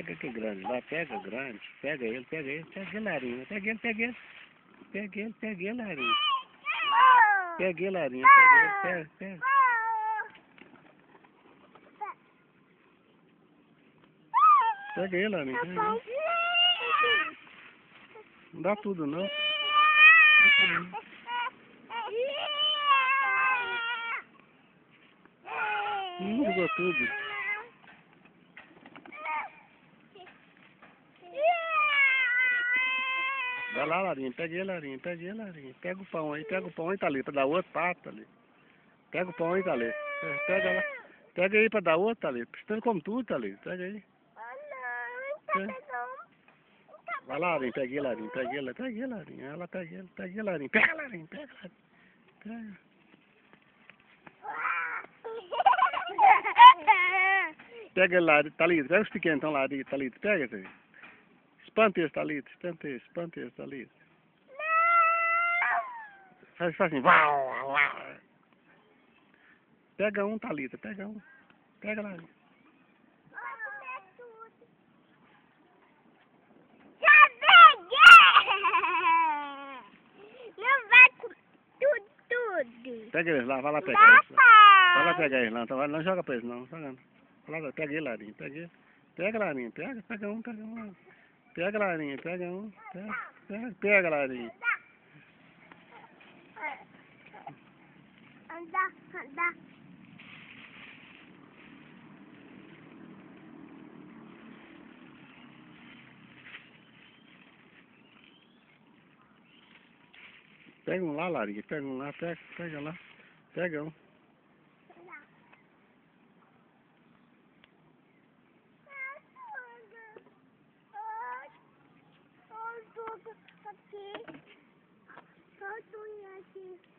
Pega que grande lá, pega grande. Pega ele, Larinha. Pega ele, Larinha. Pega ele, Larinha. Pega. Pega ele, Larinha. Não dá tudo, não. Jogou tudo. Vai lá, Larinha. Pega ele, Larinha. Pega o pão aí, Thalita, dá outro pato ali. Pega o pão aí, Thalita. Pega lá. Pega aí pra dar outro, Thalita. Você não come tudo, Thalita. Pega aí. Vai lá, Larinha. Pega ele, Larinha. Ela pega ele, Larinha. Pega, Larinha. Pega. Pega ele lá, Thalita. Pega os pequenos, então, lá, Thalita. Pega esse aí. Espanta esse, Thalita. Faz assim. Pega um, Thalita. Pega lá. Não vai com tudo. Pega eles lá, vai lá pegar eles lá. Vai lá pegar eles lá, então, não joga pra eles não. Vai lá, pega ele, Larinha. Pega, Larinha. Pega um. Pega, Larinha. Pega um. Pega, Larinha. Anda. Pega um lá, Larinha. Pega um lá, pega lá. Pega um. Aqui.